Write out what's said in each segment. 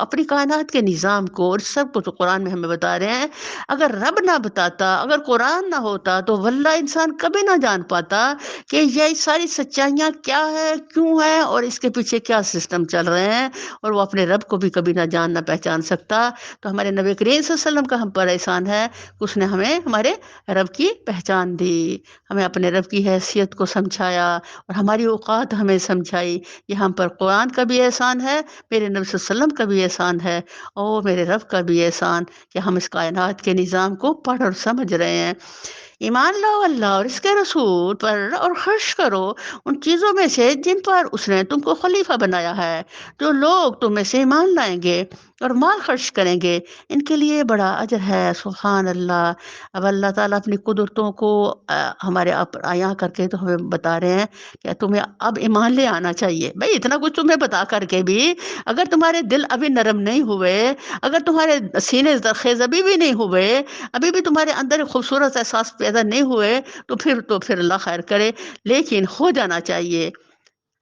اپنی کائنات کے نظام کو، اور سب کو تو قرآن میں ہمیں بتا رہے ہیں۔ اگر رب نہ بتاتا، اگر قرآن نہ ہوتا تو واللہ انسان کبھی نہ جان پاتا کہ یہ ساری سچائیاں کیا ہے، کیوں ہے، اور اس کے پیچھے کیا سسٹم چل رہے ہیں، اور وہ اپنے رب کو بھی کبھی نہ جان نہ پہچان سکتا۔ تو ہمارے نبی کریم صلی اللہ علیہ وسلم کا ہم پر احسان ہے کہ اس نے ہمیں ہمارے رب کی پہچان دی، ہمیں اپنے رب کی حیثیت کو سمجھایا، اور ہماری اوقات ہمیں سمجھائی۔ یہ ہم پر قرآن کا بھی احسان ہے، میرے نبی صلی اللہ علیہ وسلم کا بھی احسان ہے، اور میرے رب کا بھی احسان کہ ہم اس کائنات کے نظام کو پڑھ اور سمجھ رہے ہیں۔ ایمان لاؤ اللہ اور اس کے رسول پر، اور خرچ کرو ان چیزوں میں سے جن پر اس نے تم کو خلیفہ بنایا ہے۔ جو لوگ تم میں سے ایمان لائیں گے اور مال خرچ کریں گے، ان کے لیے بڑا اجر ہے۔ سبحان اللہ۔ اب اللہ تعالیٰ اپنی قدرتوں کو ہمارے عیاں کر کے تو ہمیں بتا رہے ہیں کہ تمہیں اب ایمان لے آنا چاہیے۔ بھئی اتنا کچھ تمہیں بتا کر کے بھی اگر تمہارے دل ابھی نرم نہیں ہوئے، اگر تمہارے سینے زرخیز ابھی بھی نہیں ہوئے، ابھی بھی تمہارے اندر ایک خوبصورت احساس پیدا نہیں ہوئے، تو پھر اللہ خیر کرے، لیکن ہو جانا چاہیے،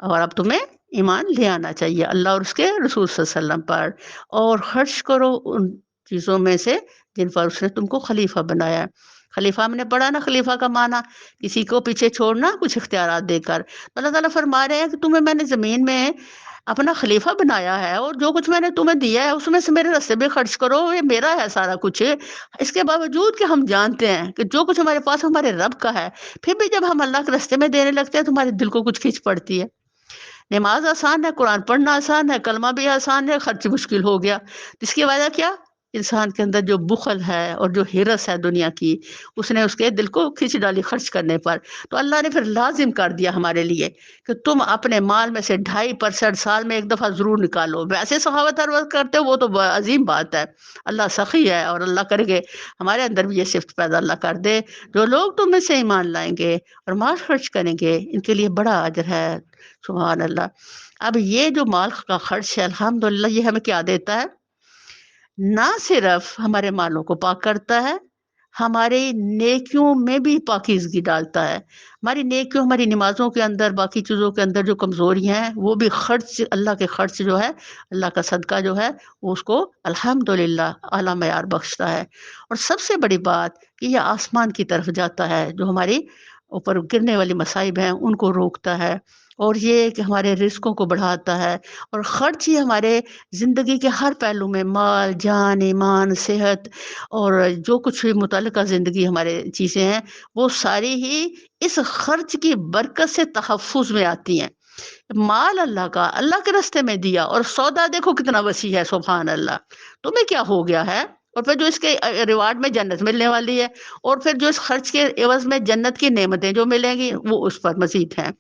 اور اب تمہیں ایمان لے آنا چاہیے اللہ اور اس کے رسول صلی اللہ علیہ وسلم پر، اور خرچ کرو ان چیزوں میں سے جن پر اس نے تم کو خلیفہ بنایا ہے۔ خلیفہ ہم نے پڑھا نا، خلیفہ کا معنی کسی کو پیچھے چھوڑنا کچھ اختیارات دے کر۔ تو اللہ تعالیٰ فرما رہے ہیں کہ تمہیں میں نے زمین میں اپنا خلیفہ بنایا ہے، اور جو کچھ میں نے تمہیں دیا ہے اس میں سے میرے راستے میں خرچ کرو، یہ میرا ہے سارا کچھ۔ اس کے باوجود کہ ہم جانتے ہیں کہ جو کچھ ہمارے پاس ہمارے رب کا ہے، پھر بھی جب ہم اللہ کے راستے میں دینے لگتے ہیں تو ہمارے دل کو کچھ کھینچ پڑتی ہے۔ نماز آسان ہے، قرآن پڑھنا آسان ہے، کلمہ بھی آسان ہے، خرچ مشکل ہو گیا۔ اس کی وجہ کیا؟ انسان کے اندر جو بخل ہے اور جو ہرس ہے دنیا کی، اس نے اس کے دل کو کھینچ ڈالی خرچ کرنے پر۔ تو اللہ نے پھر لازم کر دیا ہمارے لیے کہ تم اپنے مال میں سے 2.5% سال میں ایک دفعہ ضرور نکالو۔ ویسے سخاوت ہر وقت کرتے ہو، وہ تو عظیم بات ہے، اللہ سخی ہے، اور اللہ کرے گے ہمارے اندر بھی یہ صفت پیدا اللہ کر دے۔ جو لوگ تم میں سے ایمان لائیں گے اور مال خرچ کریں گے، ان کے لیے بڑا اجر ہے۔ سبحان اللہ۔ اب یہ جو مال کا خرچ ہے، الحمدللہ، یہ ہمیں کیا دیتا ہے؟ نہ صرف ہمارے مالوں کو پاک کرتا ہے، ہمارے نیکیوں میں بھی پاکیزگی ڈالتا ہے۔ ہماری نیکیوں، ہماری نمازوں کے اندر، باقی چیزوں کے اندر جو کمزوریاں ہیں، وہ بھی خرچ، اللہ کے خرچ جو ہے، اللہ کا صدقہ جو ہے، وہ اس کو الحمدللہ اعلیٰ معیار بخشتا ہے۔ اور سب سے بڑی بات کہ یہ آسمان کی طرف جاتا ہے، جو ہماری اوپر گرنے والی مصائب ہیں ان کو روکتا ہے، اور یہ کہ ہمارے رزقوں کو بڑھاتا ہے۔ اور خرچ ہی ہمارے زندگی کے ہر پہلو میں، مال، جان، ایمان، صحت، اور جو کچھ بھی متعلقہ زندگی ہمارے چیزیں ہیں، وہ ساری ہی اس خرچ کی برکت سے تحفظ میں آتی ہیں۔ مال اللہ کا، اللہ کے راستے میں دیا، اور سودا دیکھو کتنا وسیع ہے، سبحان اللہ۔ تمہیں کیا ہو گیا ہے؟ اور پھر جو اس کے ریوارڈ میں جنت ملنے والی ہے، اور پھر جو اس خرچ کے عوض میں جنت کی نعمتیں جو ملیں گی وہ اس پر مزید ہیں۔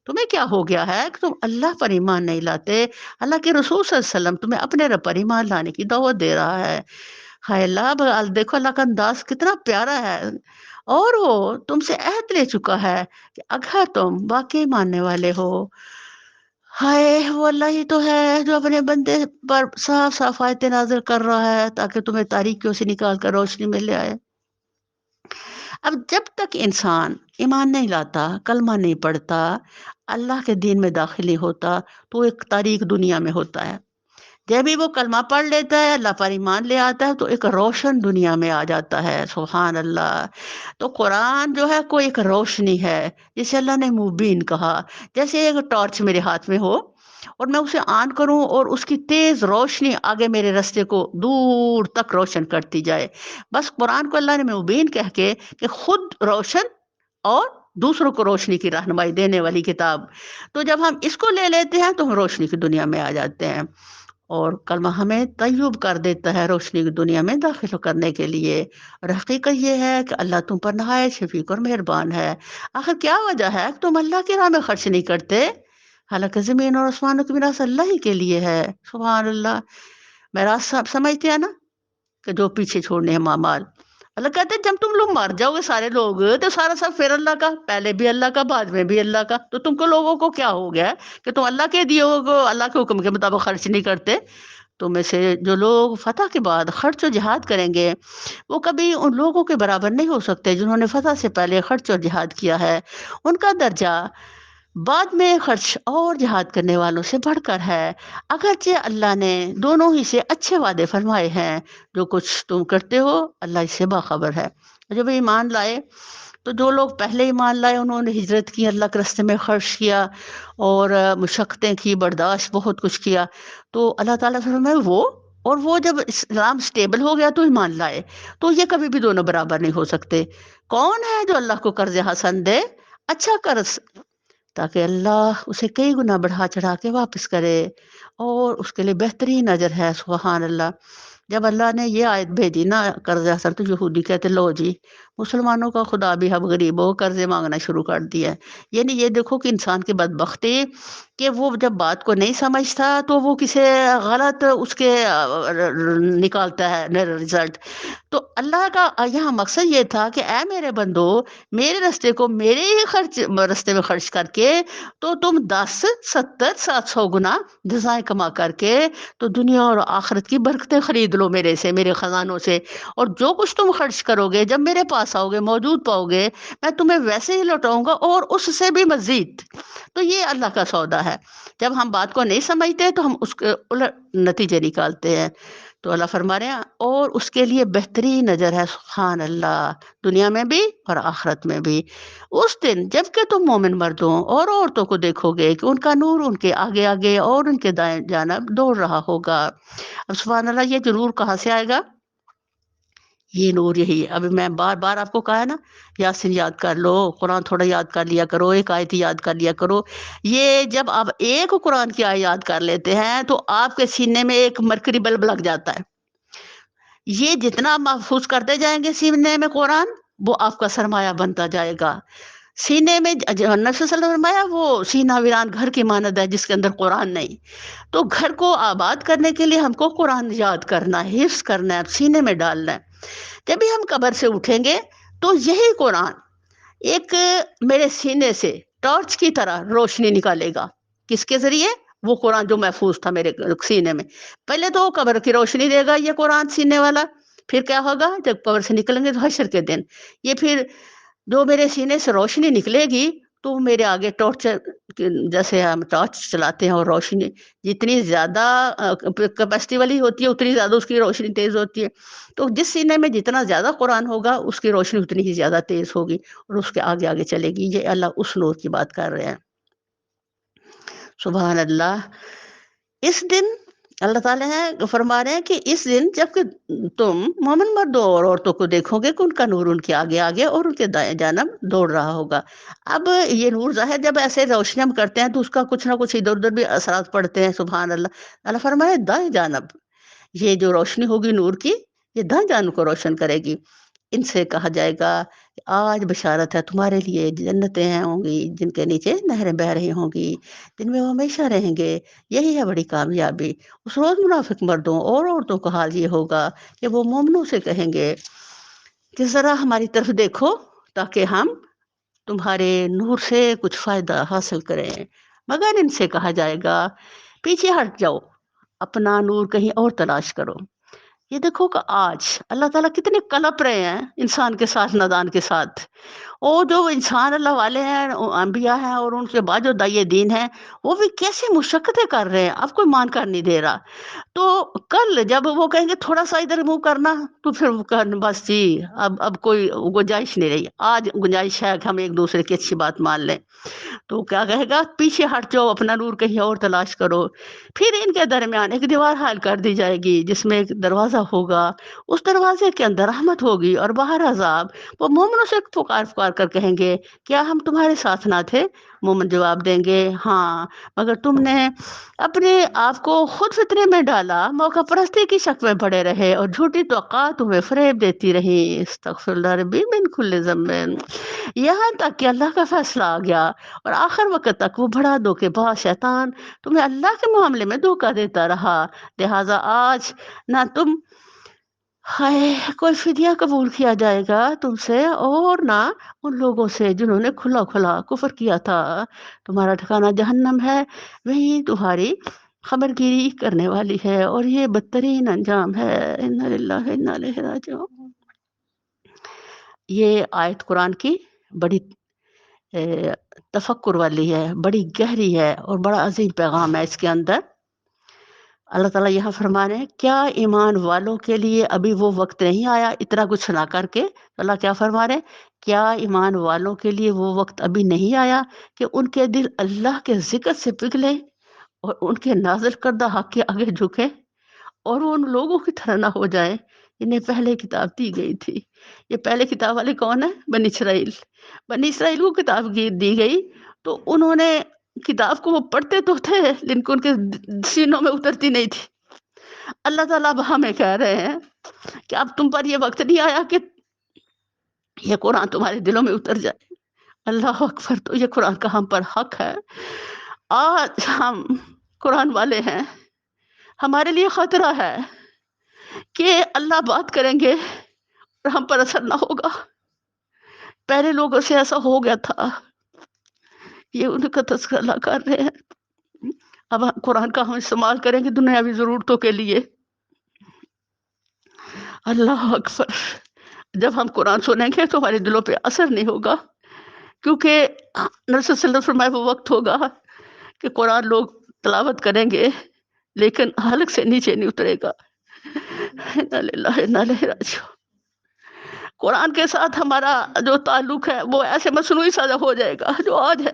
تمہیں کیا ہو گیا ہے کہ تم اللہ پر ایمان نہیں لاتے؟ اللہ کے رسول صلی اللہ علیہ وسلم تمہیں اپنے رب پر ایمان لانے کی دعوت دے رہا ہے۔ ہائے اللہ، دیکھو اللہ کا انداز کتنا پیارا ہے، اور وہ تم سے عہد لے چکا ہے کہ اگر تم واقعی ماننے والے ہو۔ ہائے، وہ اللہ ہی تو ہے جو اپنے بندے پر صاف صاف آیتیں نازل کر رہا ہے تاکہ تمہیں تاریکیوں سے نکال کر روشنی میں لے آئے۔ اب جب تک انسان ایمان نہیں لاتا، کلمہ نہیں پڑھتا، اللہ کے دین میں داخل نہیں ہوتا، تو وہ ایک تاریک دنیا میں ہوتا ہے۔ جب بھی وہ کلمہ پڑھ لیتا ہے، اللہ پر ایمان لے آتا ہے، تو ایک روشن دنیا میں آ جاتا ہے۔ سبحان اللہ۔ تو قرآن جو ہے کوئی ایک روشنی ہے، جسے اللہ نے مبین کہا۔ جیسے ایک ٹارچ میرے ہاتھ میں ہو اور میں اسے آن کروں، اور اس کی تیز روشنی آگے میرے راستے کو دور تک روشن کرتی جائے۔ بس قرآن کو اللہ نے مبین کہہ کے کہ خود روشن اور دوسروں کو روشنی کی رہنمائی دینے والی کتاب۔ تو جب ہم اس کو لے لیتے ہیں تو ہم روشنی کی دنیا میں آ جاتے ہیں، اور کلمہ ہمیں طیب کر دیتا ہے روشنی کی دنیا میں داخل کرنے کے لیے۔ اور حقیقت یہ ہے کہ اللہ تم پر نہایت شفیق اور مہربان ہے۔ آخر کیا وجہ ہے کہ تم اللہ کی راہ میں خرچ نہیں کرتے؟ حالانکہ زمین اور آسمانوں کی میراث اللہ ہی کے لیے ہے۔ سبحان اللہ۔ میراث سب سمجھتے ہیں نا، کہ جو پیچھے چھوڑنے ہیں مال۔ اللہ کہتے ہیں جب تم لوگ مر جاؤ گے سارے لوگ، تو سارا سب پھر اللہ کا، پہلے بھی اللہ کا، بعد میں بھی اللہ کا۔ تو تم کو لوگوں کو کیا ہو گیا ہے کہ تم اللہ کے دیے کو اللہ کے حکم کے مطابق خرچ نہیں کرتے؟ تم میں سے جو لوگ فتح کے بعد خرچ و جہاد کریں گے، وہ کبھی ان لوگوں کے برابر نہیں ہو سکتے جنہوں نے فتح سے پہلے خرچ اور جہاد کیا ہے۔ ان کا درجہ بعد میں خرچ اور جہاد کرنے والوں سے بڑھ کر ہے، اگرچہ اللہ نے دونوں ہی سے اچھے وعدے فرمائے ہیں۔ جو کچھ تم کرتے ہو اللہ اس سے باخبر ہے۔ جب ایمان لائے تو جو لوگ پہلے ایمان لائے انہوں نے ہجرت کی، اللہ کے راستے میں خرچ کیا اور مشقتیں کی، برداشت بہت کچھ کیا، تو اللہ تعالیٰ سے فرمائے وہ، اور وہ جب اسلام سٹیبل ہو گیا تو ایمان لائے، تو یہ کبھی بھی دونوں برابر نہیں ہو سکتے۔ کون ہے جو اللہ کو قرض حسن دے، اچھا قرض، تاکہ اللہ اسے کئی گنا بڑھا چڑھا کے واپس کرے، اور اس کے لیے بہترین اجر ہے۔ سبحان اللہ۔ جب اللہ نے یہ آیت بھیجی نا قرض حسن، تو یہودی کہتے لو جی مسلمانوں کا خدا بھی ہم غریبوں قرضے مانگنا شروع کر دیا ہے۔ یعنی یہ دیکھو کہ انسان کی بدبختی کہ وہ جب بات کو نہیں سمجھتا تو وہ کسی غلط اس کے نکالتا ہے رزلٹ۔ تو اللہ کا یہاں مقصد یہ تھا کہ اے میرے بندو، میرے رستے کو میرے ہی رستے میں خرچ کر کے تو تم 10 70 700 گنا جزائیں کما کر کے تو دنیا اور آخرت کی برکتیں خرید لو میرے سے، میرے خزانوں سے، اور جو کچھ تم خرچ کرو گے جب میرے پاس آؤ گے موجود پاؤ گے میں تمہیں ویسے ہی لوٹاؤں گا اور اس سے بھی مزید۔ تو یہ اللہ کا سودا ہے۔ جب ہم بات کو نہیں سمجھتے تو ہم اس کے الٹ نتیجے نکالتے ہیں۔ تو اللہ فرما رہے ہیں اور اس کے لیے بہترین اجر ہے۔ سبحان اللہ، دنیا میں بھی اور آخرت میں بھی۔ اس دن جب کہ تم مومن مردوں اور عورتوں کو دیکھو گے کہ ان کا نور ان کے آگے آگے اور ان کے دائیں جانب دوڑ رہا ہوگا۔ اب سبحان اللہ، یہ جو نور کہاں سے آئے گا؟ یہ نور یہی ہے۔ ابھی میں بار بار آپ کو کہا ہے نا، یاسین یاد کر لو، قرآن تھوڑا یاد کر لیا کرو، ایک آیت یاد کر لیا کرو۔ یہ جب آپ ایک قرآن کی آیت یاد کر لیتے ہیں تو آپ کے سینے میں ایک مرکری بلب لگ جاتا ہے۔ یہ جتنا آپ محفوظ کرتے جائیں گے سینے میں قرآن، وہ آپ کا سرمایہ بنتا جائے گا۔ سینے میں نبی صلی اللہ علیہ وسلم نے فرمایا وہ سینہ ویران گھر کی مانند ہے جس کے اندر قرآن نہیں۔ تو گھر کو آباد کرنے کے لیے ہم کو قرآن یاد کرنا ہے، حفظ کرنا ہے، سینے میں ڈالنا ہے۔ جب بھی ہم قبر سے اٹھیں گے تو یہی قرآن ایک میرے سینے سے ٹارچ کی طرح روشنی نکالے گا۔ کس کے ذریعے؟ وہ قرآن جو محفوظ تھا میرے سینے میں۔ پہلے تو قبر کی روشنی دے گا یہ قرآن سینے والا، پھر کیا ہوگا جب قبر سے نکلیں گے تو حشر کے دن یہ پھر جو میرے سینے سے روشنی نکلے گی تو میرے آگے ٹارچ، جیسے ہم ٹارچ چلاتے ہیں اور روشنی جتنی زیادہ کیپیسٹی والی ہوتی ہے اتنی زیادہ اس کی روشنی تیز ہوتی ہے۔ تو جس سینے میں جتنا زیادہ قرآن ہوگا اس کی روشنی اتنی ہی زیادہ تیز ہوگی اور اس کے آگے آگے چلے گی۔ یہ اللہ اس نور کی بات کر رہے ہیں۔ سبحان اللہ۔ اس دن اللہ تعالیٰ ہیں فرما رہے ہیں کہ اس دن جب کہ تم مومن مردوں اور عورتوں کو دیکھو گے کہ ان کا نور ان کے آگے آگے اور ان کے دائیں جانب دوڑ رہا ہوگا۔ اب یہ نور ظاہر جب ایسے روشنی ہم کرتے ہیں تو اس کا کچھ نہ کچھ ادھر ادھر بھی اثرات پڑتے ہیں۔ سبحان اللہ۔ اللہ فرمائے دائیں جانب، یہ جو روشنی ہوگی نور کی یہ دائیں جانب کو روشن کرے گی۔ ان سے کہا جائے گا کہ آج بشارت ہے تمہارے لیے، جنتیں ہوں گی جن کے نیچے نہریں بہہ رہی ہوں گی، جن میں وہ ہمیشہ رہیں گے، یہی ہے بڑی کامیابی۔ اس روز منافق مردوں اور عورتوں کا حال یہ ہوگا کہ وہ مومنوں سے کہیں گے کہ ذرا ہماری طرف دیکھو تاکہ ہم تمہارے نور سے کچھ فائدہ حاصل کریں، مگر ان سے کہا جائے گا پیچھے ہٹ جاؤ، اپنا نور کہیں اور تلاش کرو۔ یہ دیکھو کہ آج اللہ تعالیٰ کتنے کلپ رہے ہیں انسان کے ساتھ، نادان کے ساتھ۔ اور جو انسان اللہ والے ہیں، انبیاء ہیں اور ان کے بعد جو داعی دین ہیں، وہ بھی کیسے مشقتیں کر رہے ہیں، اب کوئی مان کر نہیں دے رہا۔ تو کل جب وہ کہیں گے تھوڑا سا ادھر منہ کرنا تو پھر وہ کہنا بس جی اب کوئی گنجائش نہیں رہی، آج گنجائش ہے کہ ہم ایک دوسرے کی اچھی بات مان لیں۔ تو کیا کہے گا؟ پیچھے ہٹ جاؤ، اپنا نور کہیں اور تلاش کرو۔ پھر ان کے درمیان ایک دیوار حائل کر دی جائے گی جس میں ایک دروازہ ہوگا، اس دروازے کے اندر رحمت ہوگی اور باہر عذاب۔ وہ مومنوں سے پکار پکار کر کہیں گے کیا ہم تمہارے ساتھ نہ تھے؟ مومن جواب دیں گے ہاں، مگر تم نے اپنے آپ کو خود فتنے میں ڈالا، موقع پرستی کی شک میں پڑے رہے اور جھوٹی توقعات تمہیں فریب دیتی رہی۔ استغفر اللہ ربی من کل ذنب، یہاں تک کہ اللہ کا فیصلہ آ گیا اور آخر وقت تک وہ بڑا دھوکے باز شیطان تمہیں اللہ کے معاملے میں دھوکہ دیتا رہا۔ لہٰذا آج نہ تم ہائے کوئی فدیہ قبول کیا جائے گا تم سے اور نہ ان لوگوں سے جنہوں نے کھلا کھلا کفر کیا تھا۔ تمہارا ٹھکانہ جہنم ہے، وہی تمہاری خبر گیری کرنے والی ہے اور یہ بدترین انجام ہے۔ انا للہ و انا الیہ راجعون۔ یہ آیت قرآن کی بڑی تفکر والی ہے، بڑی گہری ہے اور بڑا عظیم پیغام ہے اس کے اندر۔ اللہ تعالیٰ یہاں فرما رہے ہیں کیا ایمان والوں کے لیے ابھی وہ وقت نہیں آیا، اتنا کچھ سنا کر کے اللہ کیا فرما رہے ہیں، کیا ایمان والوں کے لیے وہ وقت ابھی نہیں آیا کہ ان کے دل اللہ کے ذکر سے پگھلے اور ان کے نازل کردہ حق کے آگے جھکے اور وہ ان لوگوں کی طرح نہ ہو جائیں انہیں پہلے کتاب دی گئی تھی۔ یہ پہلے کتاب والے کون ہیں؟ بنی اسرائیل۔ بنی اسرائیل کو کتاب دی گئی تو انہوں نے کتاب کو وہ پڑھتے تو تھے لیکن ان کے سینوں میں اترتی نہیں تھی۔ اللہ تعالیٰ اب ہمیں کہہ رہے ہیں کہ اب تم پر یہ وقت نہیں آیا کہ یہ قرآن تمہارے دلوں میں اتر جائے۔ اللہ اکبر! تو یہ قرآن کا ہم پر حق ہے۔ آج ہم قرآن والے ہیں، ہمارے لیے خطرہ ہے کہ اللہ بات کریں گے اور ہم پر اثر نہ ہوگا۔ پہلے لوگوں سے ایسا ہو گیا تھا، یہ ان کا تذکرہ اللہ کر رہے ہیں۔ اب قرآن کا ہم استعمال کریں گے دنیاوی ضرورتوں کے لیے۔ اللہ اکبر! جب ہم قرآن سنیں گے تو ہمارے دلوں پہ اثر نہیں ہوگا، کیونکہ نبی صلی اللہ علیہ وسلم فرمایا وہ وقت ہوگا کہ قرآن لوگ تلاوت کریں گے لیکن حلق سے نیچے نہیں اترے گا۔ انا للہ و انا الیہ راجعون۔ قرآن کے ساتھ ہمارا جو تعلق ہے وہ ایسے مصنوعی سا ہو جائے گا جو آج ہے۔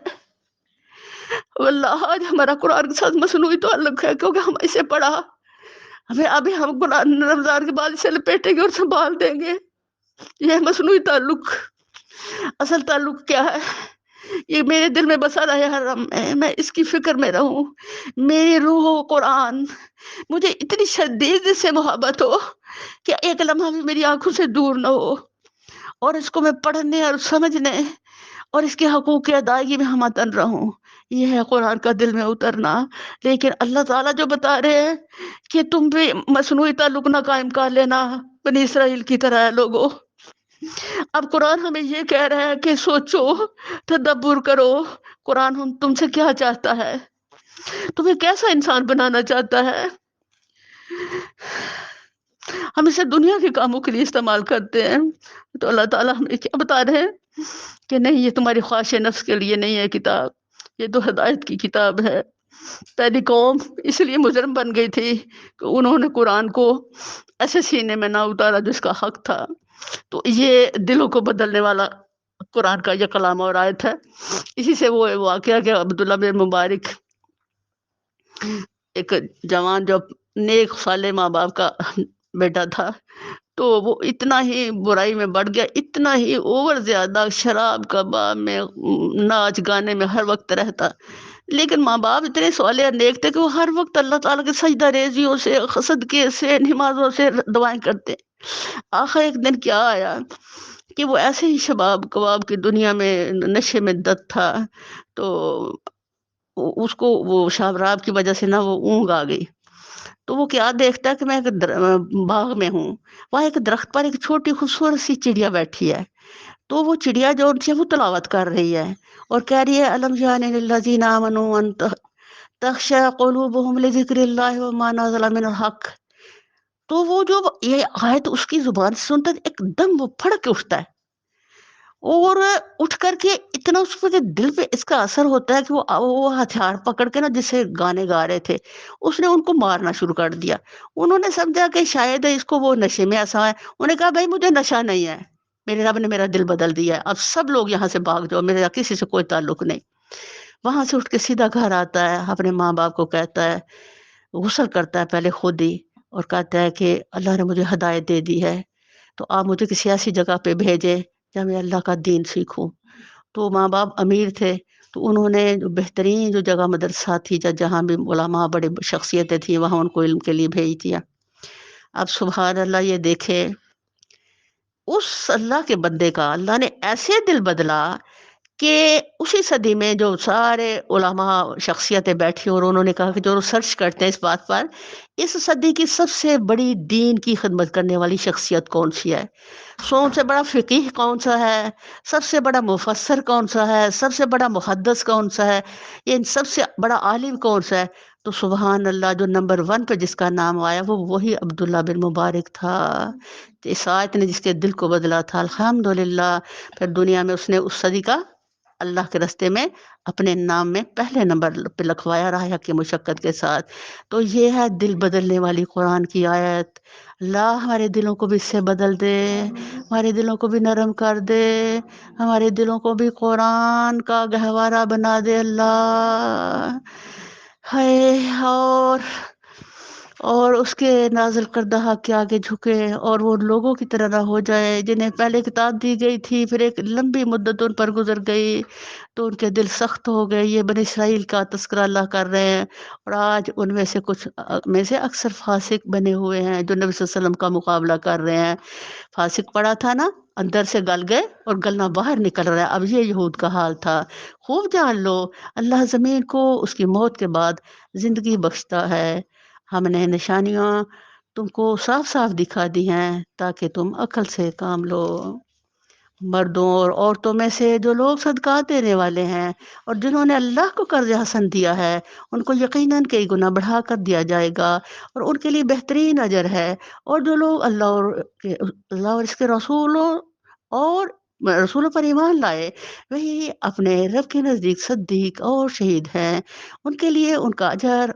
واللہ آج ہمارا قرآن کے ساتھ مصنوعی تعلق ہے کیونکہ ہم اسے پڑھا، ہمیں ابھی ہم قرآن رمضان کے بعد اسے لپیٹیں گے اور سنبھال دیں گے۔ یہ مصنوعی تعلق، اصل تعلق کیا ہے؟ یہ میرے دل میں بسا رہے حرم میں اس کی فکر میں رہوں، میری روح و قرآن مجھے اتنی شدید سے محبت ہو کہ ایک لمحہ بھی میری آنکھوں سے دور نہ ہو اور اس کو میں پڑھنے اور سمجھنے اور اس کے حقوق کی ادائیگی میں ہمدن رہوں۔ یہ ہے قرآن کا دل میں اترنا۔ لیکن اللہ تعالیٰ جو بتا رہے ہیں کہ تم بھی مصنوعی تعلق نہ قائم کر لینا بنی اسرائیل کی طرح ہے لوگوں۔ اب قرآن ہمیں یہ کہہ رہا ہے کہ سوچو، تدبر کرو، قرآن تم سے کیا چاہتا ہے، تمہیں کیسا انسان بنانا چاہتا ہے۔ ہم اسے دنیا کے کاموں کے لیے استعمال کرتے ہیں تو اللہ تعالیٰ ہمیں کیا بتا رہے ہیں کہ نہیں، یہ تمہاری خواہش نفس کے لیے نہیں ہے کتاب، یہ تو ہدایت کی کتاب ہے۔ پہلی قوم اس لیے مجرم بن گئی تھی کہ انہوں نے قرآن کو ایسے سینے میں نہ اتارا جس کا حق تھا۔ تو یہ دلوں کو بدلنے والا قرآن کا یہ کلام اور آیت ہے۔ اسی سے وہ واقعہ کہ عبداللہ بن مبارک ایک جوان جو نیک صالح ماں باپ کا بیٹا تھا، تو وہ اتنا ہی برائی میں بڑھ گیا، اتنا ہی اوور زیادہ شراب کباب میں ناچ گانے میں ہر وقت رہتا۔ لیکن ماں باپ اتنے صالح اور نیک تھے کہ وہ ہر وقت اللہ تعالیٰ کے سجدہ ریزیوں سے، صدقے سے، نمازوں سے دعائیں کرتے۔ آخر ایک دن کیا آیا کہ وہ ایسے ہی شباب کباب کی دنیا میں نشے میں دت تھا، تو اس کو وہ شراب کی وجہ سے نا وہ اونگ آ گئی۔ تو وہ کیا دیکھتا ہے کہ میں ایک باغ میں ہوں، وہاں ایک درخت پر ایک چھوٹی خوبصورت سی چڑیا بیٹھی ہے۔ تو وہ چڑیا جو ہے وہ تلاوت کر رہی ہے اور کہہ رہی ہے الم جان للذین آمنوا ان تخشع قلوبهم لذکر اللہ وما نزل من الحق۔ تو وہ جو یہ آیت اس کی زبان سے سنتا ہے ایک دم وہ پھڑ کے اٹھتا ہے اور اٹھ کر کے اتنا اس کے دل پہ اس کا اثر ہوتا ہے کہ وہ ہتھیار پکڑ کے نا جسے گانے گا رہے تھے اس نے ان کو مارنا شروع کر دیا۔ انہوں نے سمجھا کہ شاید اس کو وہ نشے میں ایسا ہے، انہوں نے کہا بھائی مجھے نشہ نہیں ہے، میرے رب نے میرا دل بدل دیا ہے، اب سب لوگ یہاں سے بھاگ جاؤ، میرا کسی سے کوئی تعلق نہیں۔ وہاں سے اٹھ کے سیدھا گھر آتا ہے، اپنے ماں باپ کو کہتا ہے، غسل کرتا ہے پہلے خود ہی اور کہتا ہے کہ اللہ نے مجھے ہدایت دے دی ہے تو آپ مجھے کسی ایسی جگہ پہ بھیجے جہاں میں اللہ کا دین سیکھوں۔ تو ماں باپ امیر تھے تو انہوں نے جو بہترین جو جگہ مدرسہ تھی جہاں بھی علماء بڑے شخصیتیں تھیں وہاں ان کو علم کے لیے بھیج دیا۔ اب سبحان اللہ، یہ دیکھے اس اللہ کے بندے کا اللہ نے ایسے دل بدلا کہ اسی صدی میں جو سارے علماء شخصیتیں بیٹھی اور انہوں نے کہا کہ جو ریسرچ کرتے ہیں اس بات پر، اس صدی کی سب سے بڑی دین کی خدمت کرنے والی شخصیت کون سی ہے، سب سے بڑا فقیہ کون سا ہے، سب سے بڑا مفسر کون سا ہے، سب سے بڑا محدث کون سا ہے، یہ سب سے بڑا عالم کون سا ہے؟ تو سبحان اللہ جو نمبر 1 پہ جس کا نام آیا وہ وہی عبداللہ بن مبارک تھا۔ اس آیت نے جس کے دل کو بدلا تھا، الحمدللہ پھر دنیا میں اس نے اس صدی کا اللہ کے راستے میں اپنے نام میں پہلے نمبر پہ لکھوایا رہا ہے کہ مشقت کے ساتھ. تو یہ ہے دل بدلنے والی قرآن کی آیت. اللہ ہمارے دلوں کو بھی اس سے بدل دے، ہمارے دلوں کو بھی نرم کر دے، ہمارے دلوں کو بھی قرآن کا گہوارہ بنا دے اللہ. ہے اور اس کے نازل کردہ حق کے آگے جھکے اور وہ لوگوں کی طرح نہ ہو جائے جنہیں پہلے کتاب دی گئی تھی، پھر ایک لمبی مدت ان پر گزر گئی تو ان کے دل سخت ہو گئے. یہ بنی اسرائیل کا تذکرہ اللہ کر رہے ہیں، اور آج ان میں سے کچھ میں سے اکثر فاسق بنے ہوئے ہیں جو نبی صلی اللہ علیہ وسلم کا مقابلہ کر رہے ہیں. فاسق پڑا تھا نا، اندر سے گل گئے اور گلنا باہر نکل رہا ہے. اب یہ یہود کا حال تھا. خوب جان لو اللہ زمین کو اس کی موت کے بعد زندگی بخشتا ہے. ہم نے نشانیاں تم کو صاف صاف دکھا دی ہیں تاکہ تم عقل سے کام لو. مردوں اور عورتوں میں سے جو لوگ صدقات دینے والے ہیں اور جنہوں نے اللہ کو قرض حسن دیا ہے، ان کو یقیناً کئی گنا بڑھا کر دیا جائے گا اور ان کے لیے بہترین اجر ہے. اور جو لوگ اللہ اور اس کے رسولوں اور رسولوں پر ایمان لائے، وہی اپنے رب کے نزدیک صدیق اور شہید ہیں. ان کے لیے ان کا اجر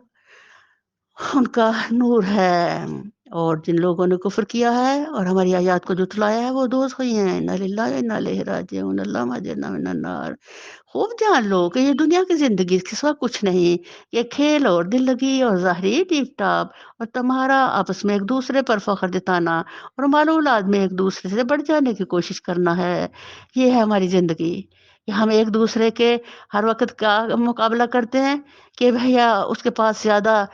ان کا نور ہے. اور جن لوگوں نے کفر کیا ہے اور ہماری آیات کو جھٹلایا ہے وہ دوزخی ہیں. انا للہ و انا الیہ راجعون. اللہم اجرنا من النار. خوب جان لو کہ یہ دنیا کی زندگی کے سوا کچھ نہیں. یہ کھیل اور دل لگی اور ظاہری ٹیپ ٹاپ اور تمہارا آپس میں ایک دوسرے پر فخر جتانا اور مال و اولاد میں ایک دوسرے سے بڑھ جانے کی کوشش کرنا ہے. یہ ہے ہماری زندگی کہ ہم ایک دوسرے کے ہر وقت کا مقابلہ کرتے ہیں کہ بھیا اس کے پاس زیادہ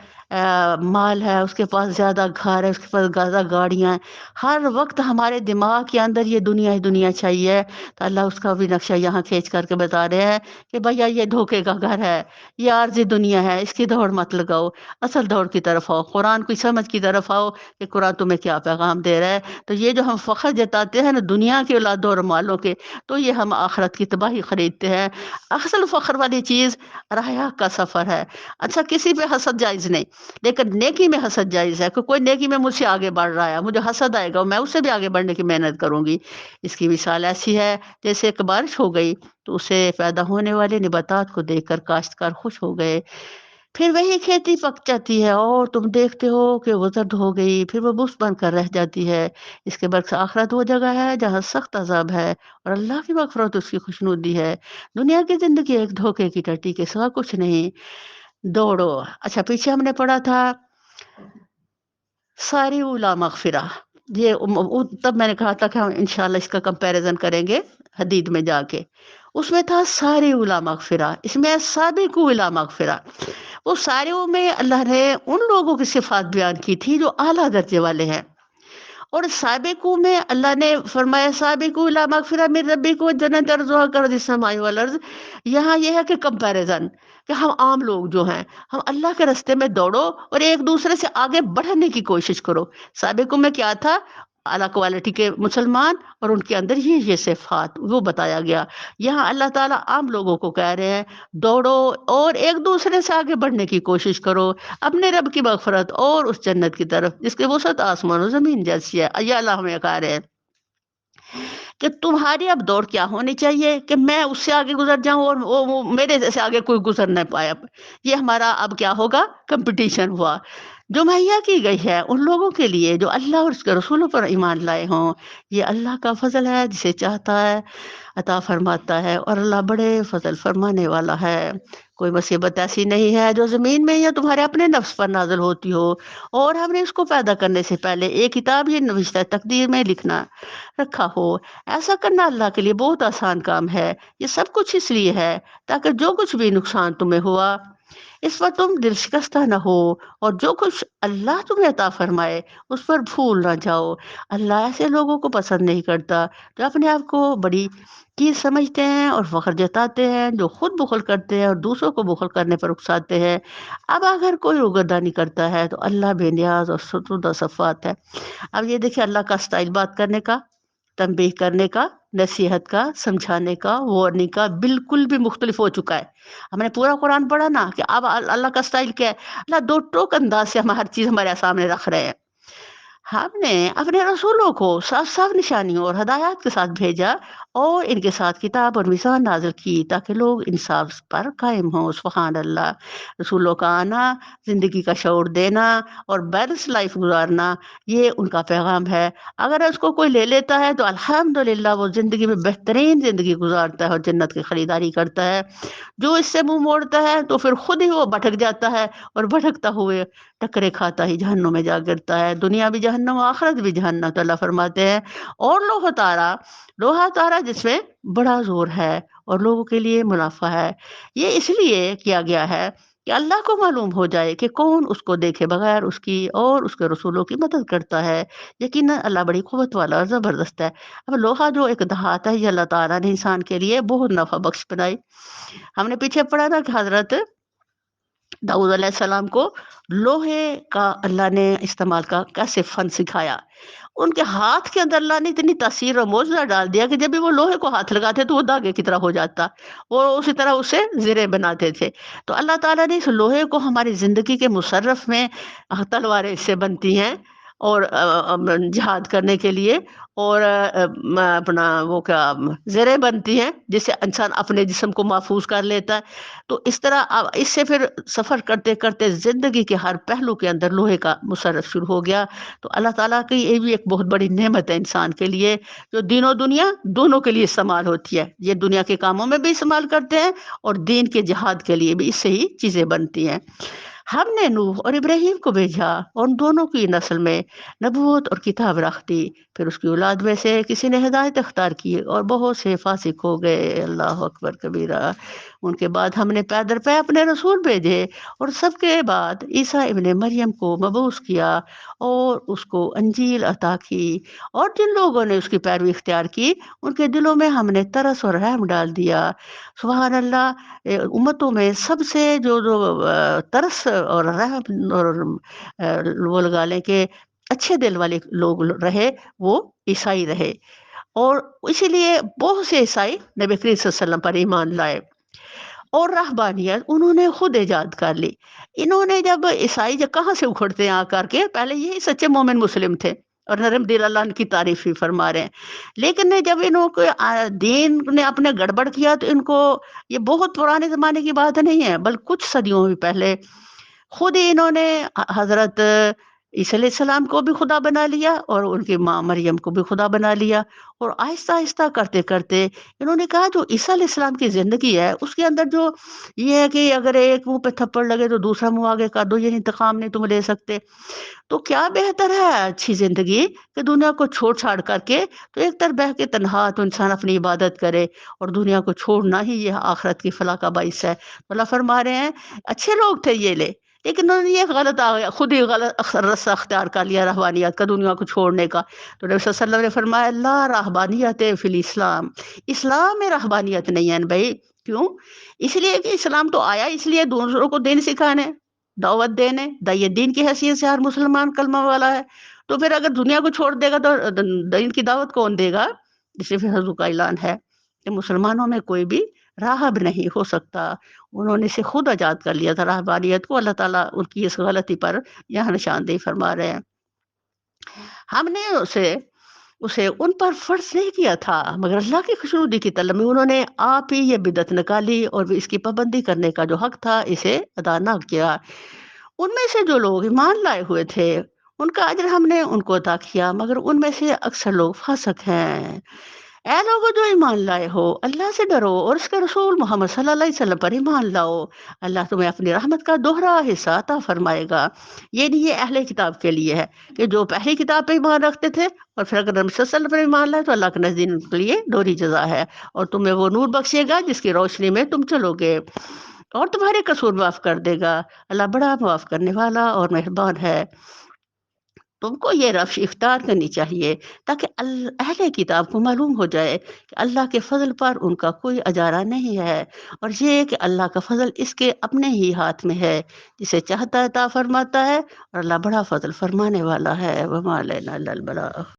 مال ہے، اس کے پاس زیادہ گھر ہے، اس کے پاس زیادہ گاڑیاں ہیں. ہر وقت ہمارے دماغ کے اندر یہ دنیا ہی دنیا چاہیے. تو اللہ اس کا بھی نقشہ یہاں کھینچ کر کے بتا رہے ہیں کہ بھیا یہ دھوکے کا گھر ہے، یہ عارضی دنیا ہے، اس کی دوڑ مت لگاؤ، اصل دوڑ کی طرف آؤ، قرآن کی سمجھ کی طرف آؤ کہ قرآن تمہیں کیا پیغام دے رہا ہے. تو یہ جو ہم فخر جتاتے ہیں نا دنیا کے اولاد اور مالوں کے، تو یہ ہم آخرت کی تباہی خریدتے ہیں. اصل فخر والی چیز راہ حق کا سفر ہے. اچھا کسی پہ حسد جائز نہیں، لیکن نیکی میں حسد جائز ہے کہ کوئی نیکی میں مجھ سے آگے بڑھ رہا ہے، مجھے حسد آئے گا میں اس سے بھی آگے بڑھنے کی محنت کروں گی. اس کی مثال ایسی ہے جیسے ایک بارش ہو گئی تو اسے پیدا ہونے والے نباتات کو دیکھ کر کاشتکار خوش ہو گئے. پھر وہی کھیتی پک جاتی ہے اور تم دیکھتے ہو کہ وہ زرد ہو گئی، پھر وہ بس بن کر رہ جاتی ہے. اس کے برعکس آخرت وہ جگہ ہے جہاں سخت عذاب ہے اور اللہ کی مغفرت اس کی خوشنودی ہے. دنیا کی زندگی ایک دھوکے کی ٹٹی کے سوا کچھ نہیں. دوڑو. اچھا پیچھے ہم نے پڑھا تھا ساری اولا مغفرہ. یہ تب میں نے کہا تھا کہ ہم انشاءاللہ اس کا کمپیریزن کریں گے حدید میں جا کے. اس میں تھا ساری اولا مغفرہ، اس میں سابقو اولا مغفرہ. وہ سارے میں اللہ نے ان لوگوں کی صفات بیان کی تھی جو اعلیٰ درجے والے ہیں، اور سابقو میں اللہ نے فرمایا سابقو الی مغفرہ من ربکم جنت ارضھا کارض السماء والارض. یہاں یہ ہے کہ کمپیریزن کہ ہم عام لوگ جو ہیں ہم اللہ کے راستے میں دوڑو اور ایک دوسرے سے آگے بڑھنے کی کوشش کرو. سابقوں میں کیا تھا؟ اعلیٰ کوالٹی کے مسلمان اور ان کے اندر یہ صفات وہ بتایا گیا. یہاں اللہ تعالیٰ عام لوگوں کو کہہ رہے ہیں دوڑو اور ایک دوسرے سے آگے بڑھنے کی کوشش کرو اپنے رب کی مغفرت اور اس جنت کی طرف جس کے وسعت آسمان و زمین جیسی ہے. یہ اللہ ہمیں کہہ رہے ہیں کہ تمہاری اب دوڑ کیا ہونی چاہیے کہ میں اس سے آگے گزر جاؤں اور وہ میرے سے آگے کوئی گزر نہ پایا. یہ ہمارا اب کیا ہوگا؟ کمپٹیشن ہوا جو مہیا کی گئی ہے ان لوگوں کے لیے جو اللہ اور اس کے رسولوں پر ایمان لائے ہوں. یہ اللہ کا فضل ہے، جسے چاہتا ہے عطا فرماتا ہے، اور اللہ بڑے فضل فرمانے والا ہے. کوئی مصیبت ایسی نہیں ہے جو زمین میں یا تمہارے اپنے نفس پر نازل ہوتی ہو اور ہم نے اس کو پیدا کرنے سے پہلے ایک کتاب یہ نوشتہ تقدیر میں لکھنا رکھا ہو. ایسا کرنا اللہ کے لیے بہت آسان کام ہے. یہ سب کچھ اس لیے ہے تاکہ جو کچھ بھی نقصان تمہیں ہوا اس پر تم دل شکستہ نہ ہو، اور جو کچھ اللہ تمہیں عطا فرمائے اس پر بھول نہ جاؤ. اللہ ایسے لوگوں کو پسند نہیں کرتا جو اپنے آپ کو بڑی چیز سمجھتے ہیں اور فخر جتاتے ہیں، جو خود بخل کرتے ہیں اور دوسروں کو بخل کرنے پر اکساتے ہیں. اب اگر کوئی روگردانی کرتا ہے تو اللہ بے نیاز اور ستودہ صفات ہے. اب یہ دیکھیں اللہ کا سٹائل بات کرنے کا، تنبیہ کرنے کا، نصیحت کا، سمجھانے کا، وارننگ کا بالکل بھی مختلف ہو چکا ہے. ہم نے پورا قرآن پڑھا نا کہ اب اللہ کا سٹائل کیا ہے. اللہ دو ٹوک انداز سے ہم ہر چیز ہمارے سامنے رکھ رہے ہیں. ہم نے اپنے رسولوں کو صاف صاف نشانیوں اور ہدایات کے ساتھ بھیجا اور ان کے ساتھ کتاب اور میزان نازل کی تاکہ لوگ انصاف پر قائم ہوں۔ سبحان اللہ۔ رسولوں کا آنا، زندگی کا شعور دینا اور بیلنس لائف گزارنا، یہ ان کا پیغام ہے۔ اگر اس کو کوئی لے لیتا ہے تو الحمدللہ وہ زندگی میں بہترین زندگی گزارتا ہے اور جنت کی خریداری کرتا ہے۔ جو اس سے منہ موڑتا ہے تو پھر خود ہی وہ بھٹک جاتا ہے، اور بھٹکتا ہوئے ٹکرے کھاتا ہی جہنم میں جا گرتا ہے۔ دنیا بھی جہنم، آخرت بھی جہنم۔ تو اللہ فرماتے ہیں اور لوہا تارا جس میں بڑا زور ہے اور لوگوں کے لیے منافع ہے، یہ اس لیے کیا گیا ہے کہ اللہ کو معلوم ہو جائے کہ کون اس کو دیکھے بغیر اس کی اور اس کے رسولوں کی مدد کرتا ہے۔ یقیناً اللہ بڑی قوت والا اور زبردست ہے۔ اب لوہا جو ایک دھات ہے، یہ اللہ تعالیٰ نے انسان کے لیے بہت نفع بخش بنائی۔ ہم نے پیچھے پڑھا تھا کہ حضرت داؤد علیہ السلام کو لوہے کا اللہ نے استعمال کا کیسے فن سکھایا۔ ان کے ہاتھ کے اندر اللہ نے اتنی تاثیر اور معجزہ ڈال دیا کہ جب بھی وہ لوہے کو ہاتھ لگاتے تو وہ دھاگے کی طرح ہو جاتا، وہ اسی طرح اسے زرے بناتے تھے۔ تو اللہ تعالیٰ نے اس لوہے کو ہماری زندگی کے مصرف میں، تلواریں اس سے بنتی ہیں اور جہاد کرنے کے لیے، اور اپنا وہ کیا زریں بنتی ہیں جس سے انسان اپنے جسم کو محفوظ کر لیتا ہے۔ تو اس طرح اس سے پھر سفر کرتے کرتے زندگی کے ہر پہلو کے اندر لوہے کا مصرف شروع ہو گیا۔ تو اللہ تعالیٰ کی یہ بھی ایک بہت بڑی نعمت ہے انسان کے لیے، جو دین و دنیا دونوں کے لیے استعمال ہوتی ہے۔ یہ دنیا کے کاموں میں بھی استعمال کرتے ہیں اور دین کے جہاد کے لیے بھی اس سے ہی چیزیں بنتی ہیں۔ ہم نے نوح اور ابراہیم کو بھیجا اور ان دونوں کی نسل میں نبوت اور کتاب رکھ دی، پھر اس کی اولاد میں سے کسی نے ہدایت اختیار کی اور بہت سے فاسق ہو گئے۔ اللہ اکبر کبیرہ۔ ان کے بعد ہم نے پے در پے اپنے رسول بھیجے، اور سب کے بعد عیسیٰ ابن مریم کو مبعوث کیا اور اس کو انجیل عطا کی، اور جن لوگوں نے اس کی پیروی اختیار کی ان کے دلوں میں ہم نے ترس اور رحم ڈال دیا۔ سبحان اللہ۔ امتوں میں سب سے جو ترس اور رحم اور وہ لگا لیں کہ اچھے دل والے لوگ رہے، وہ عیسائی رہے، اور اسی لیے بہت سے عیسائی نبی کریم صلی اللہ علیہ وسلم پر ایمان لائے۔ اور رہبانیت انہوں نے خود ایجاد کر لی۔ انہوں نے جب عیسائی جب کہاں سے اکھڑتے ہیں آ کر کے، پہلے یہی سچے مومن مسلم تھے اور نرم دل اللہ ان کی تعریف بھی فرما رہے ہیں، لیکن جب انہوں کو دین نے اپنے گڑبڑ کیا تو ان کو، یہ بہت پرانے زمانے کی بات نہیں ہے بلکہ کچھ صدیوں بھی پہلے، خود ہی انہوں نے حضرت عیسیٰ علیہ السلام کو بھی خدا بنا لیا اور ان کی ماں مریم کو بھی خدا بنا لیا، اور آہستہ آہستہ کرتے کرتے انہوں نے کہا جو عیسیٰ علیہ السلام کی زندگی ہے اس کے اندر جو یہ ہے کہ اگر ایک منہ پہ تھپڑ لگے تو دوسرا منہ آگے کر دو، یہ انتقام نہیں تم لے سکتے، تو کیا بہتر ہے اچھی زندگی کہ دنیا کو چھوڑ چھاڑ کر کے تو ایک طرف بہ کے تنہا تو انسان اپنی عبادت کرے، اور دنیا کو چھوڑنا ہی یہ آخرت کی فلاح کا باعث ہے۔ تو اللہ فرما رہے ہیں اچھے لوگ تھے یہ لے، لیکن انہوں نے یہ غلط خود ہی غلط رستہ اختیار کر لیا رہبانیت کا، دنیا کو چھوڑنے کا۔ تو نبی صلی اللہ علیہ وسلم نے فرمایا لا رہبانیت فی الاسلام، اسلام میں رہبانیت نہیں ہے بھائی۔ کیوں؟ اس لیے کہ اسلام تو آیا اس لیے دوسروں کو دین سکھانے، دعوت دینے، داعیے دین کی حیثیت سے ہر مسلمان کلمہ والا ہے، تو پھر اگر دنیا کو چھوڑ دے گا تو دین کی دعوت کون دے گا؟ جسے پھر حضور کا اعلان ہے کہ مسلمانوں میں کوئی بھی راہب نہیں ہو سکتا۔ انہوں نے اسے خود ایجاد کر لیا تھا رہبانیت کو۔ اللہ تعالیٰ ان کی اس غلطی پر یہاں نشاندہی فرما رہے ہیں۔ ہم نے اسے ان پر فرض نہیں کیا تھا مگر اللہ کی خوشنودی کی طلب میں انہوں نے آپ ہی یہ بدعت نکالی اور اس کی پابندی کرنے کا جو حق تھا اسے ادا نہ کیا۔ ان میں سے جو لوگ ایمان لائے ہوئے تھے ان کا اجر ہم نے ان کو عطا کیا، مگر ان میں سے اکثر لوگ فاسق ہیں۔ اے لوگوں جو ایمان لائے ہو، اللہ سے ڈرو اور اس کے رسول محمد صلی اللہ علیہ وسلم پر ایمان لاؤ، اللہ تمہیں اپنی رحمت کا دوہرا حصہ عطا فرمائے گا۔ یہ نہیں، یہ اہل کتاب کے لیے ہے کہ جو پہلی کتاب پہ ایمان رکھتے تھے اور پھر اگر نبی صلی اللہ علیہ وسلم پر ایمان لائے تو اللہ کے نزدیک ان کے لیے دوہری جزا ہے، اور تمہیں وہ نور بخشے گا جس کی روشنی میں تم چلو گے، اور تمہارے قصور معاف کر دے گا۔ اللہ بڑا معاف کرنے والا اور مہربان ہے۔ تم کو یہ روش اختیار کرنی چاہیے تاکہ اہل کتاب کو معلوم ہو جائے کہ اللہ کے فضل پر ان کا کوئی اجارہ نہیں ہے، اور یہ کہ اللہ کا فضل اس کے اپنے ہی ہاتھ میں ہے، جسے چاہتا ہے عطا فرماتا ہے، اور اللہ بڑا فضل فرمانے والا ہے۔ وما علینا الا البلاغ۔